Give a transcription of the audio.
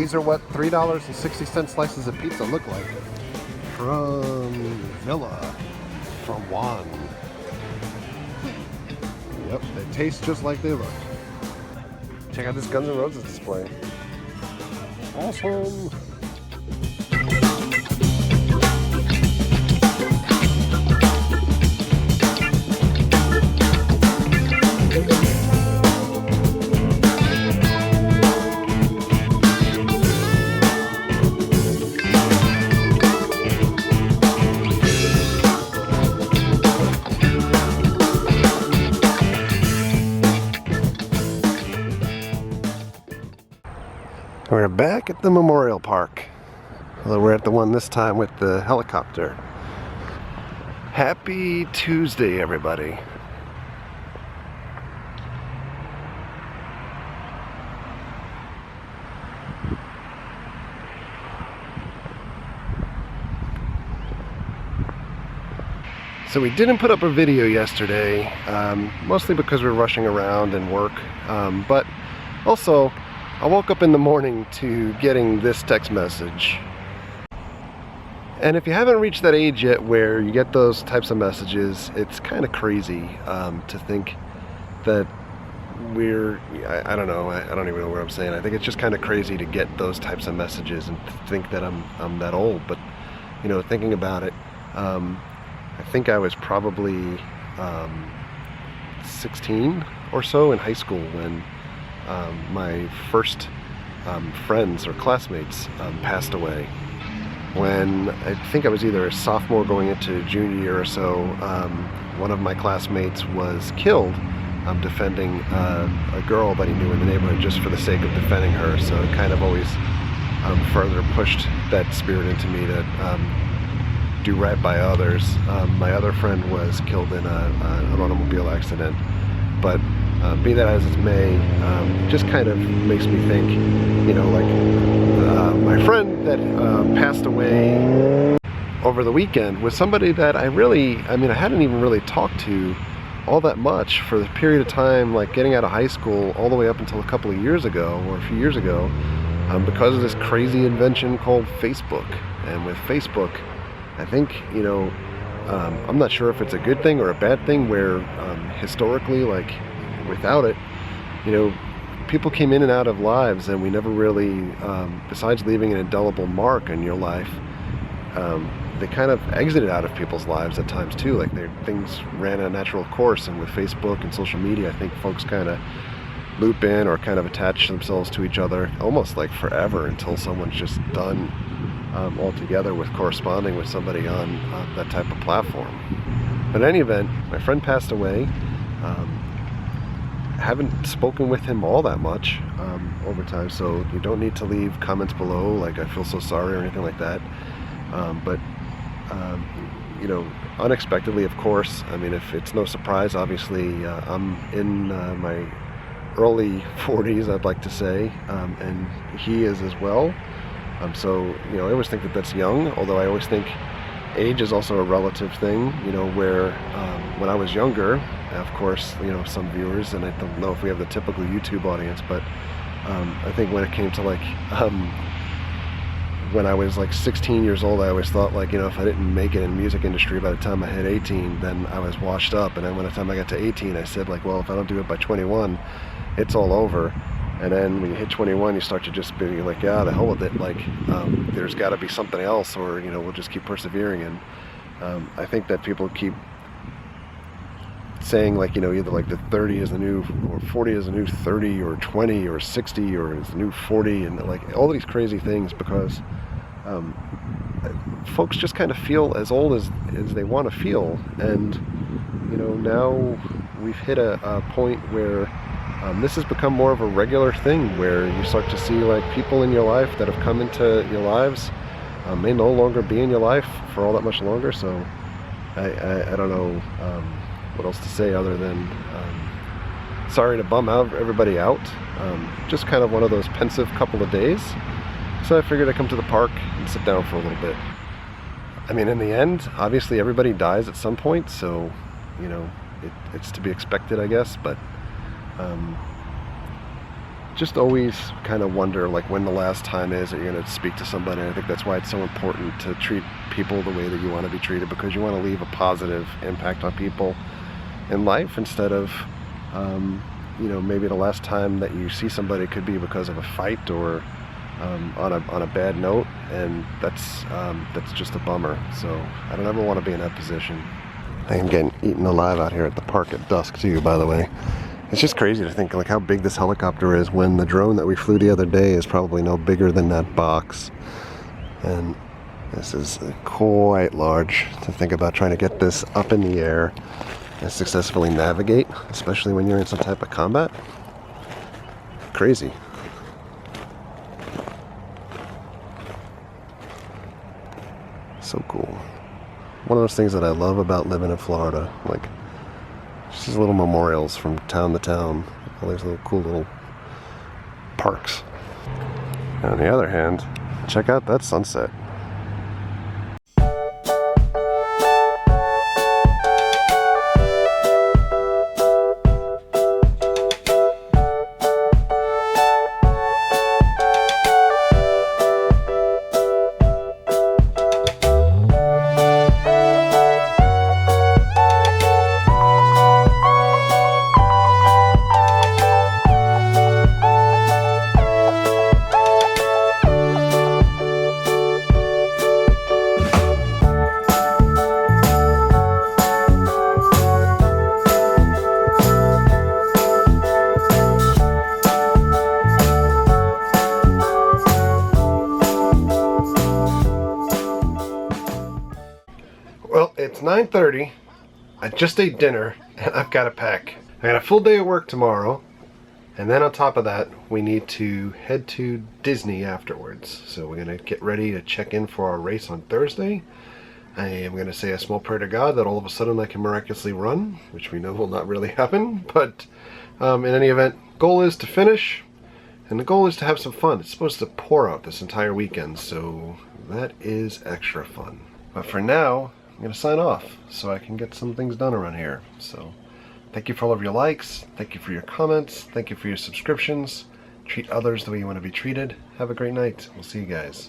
these are what $3.60 slices of pizza look like. From Villa, from Juan. Yep, they taste just like they look. Check out this Guns N' Roses display. Awesome! We're back at the Memorial Park. Although we're at the one this time with the helicopter. Happy Tuesday, everybody. So we didn't put up a video yesterday, mostly because we were rushing around and work, but also I woke up in the morning to getting this text message. And if you haven't reached that age yet where you get those types of messages, it's kind of crazy to think that I don't know, I don't even know what I'm saying. I think it's just kind of crazy to get those types of messages and think that I'm that old. But, you know, thinking about it, I think I was probably 16 or so in high school when my first friends or classmates passed away. When I think I was either a sophomore going into junior year or so, one of my classmates was killed defending a girl that he knew in the neighborhood just for the sake of defending her. So it kind of always further pushed that spirit into me to do right by others. My other friend was killed in an automobile accident, but be that as it may, just kind of makes me think, you know, like my friend that passed away over the weekend was somebody that I hadn't even really talked to all that much for the period of time, like getting out of high school all the way up until a couple of years ago, or a few years ago, because of this crazy invention called Facebook. And with Facebook, I think, you know, I'm not sure if it's a good thing or a bad thing, where historically, like, without it, you know, people came in and out of lives, and we never really, besides leaving an indelible mark in your life, they kind of exited out of people's lives at times too. Like things ran a natural course, and with Facebook and social media, I think folks kind of loop in or kind of attach themselves to each other almost like forever until someone's just done altogether with corresponding with somebody on that type of platform. But in any event, my friend passed away. Haven't spoken with him all that much over time, so you don't need to leave comments below like I feel so sorry or anything like that. But you know, unexpectedly, of course. I mean, if it's no surprise, obviously, I'm in my early 40s, I'd like to say, and he is as well. So, you know, I always think that that's young, although I always think age is also a relative thing, you know, where when I was younger, of course, you know, some viewers, and I don't know if we have the typical YouTube audience, but I think when it came to like, when I was like 16 years old, I always thought, like, you know, if I didn't make it in the music industry by the time I hit 18, then I was washed up. And then by the time I got to 18, I said, like, well, if I don't do it by 21, it's all over. And then when you hit 21, you start to just be like, yeah, the hell with it. Like, there's got to be something else, or, you know, we'll just keep persevering. And I think that people keep saying, like, you know, either like the 30 is the new, or 40 is the new 30, or 20, or 60, or is the new 40, and like all these crazy things, because folks just kind of feel as old as they want to feel. And, you know, now we've hit a point where this has become more of a regular thing, where you start to see like people in your life that have come into your lives may no longer be in your life for all that much longer. So I don't know what else to say other than sorry to bum everybody out. Just kind of one of those pensive couple of days. So I figured I'd come to the park and sit down for a little bit. I mean, in the end, obviously everybody dies at some point, so, you know, it's to be expected, I guess. But just always kind of wonder like when the last time is that you're going to speak to somebody. I think that's why it's so important to treat people the way that you want to be treated, because you want to leave a positive impact on people in life instead of you know, maybe the last time that you see somebody could be because of a fight or on a bad note, and that's just a bummer. So I don't ever want to be in that position. I am getting eaten alive out here at the park at dusk too, by the way. It's just crazy to think like how big this helicopter is when the drone that we flew the other day is probably no bigger than that box. And this is quite large to think about trying to get this up in the air and successfully navigate, especially when you're in some type of combat. Crazy. So cool. One of those things that I love about living in Florida, like just these little memorials from town to town, all these little cool little parks. And on the other hand, check out that sunset. Well, it's 9:30. I just ate dinner and I've got to pack. I got a full day of work tomorrow, and then on top of that we need to head to Disney afterwards. So we're going to get ready to check in for our race on Thursday. I am going to say a small prayer to God that all of a sudden I can miraculously run, which we know will not really happen, but in any event, goal is to finish, and the goal is to have some fun. It's supposed to pour out this entire weekend, so that is extra fun. But for now, I'm going to sign off so I can get some things done around here. So thank you for all of your likes, thank you for your comments, thank you for your subscriptions. Treat others the way you want to be treated. Have a great night. We'll see you guys.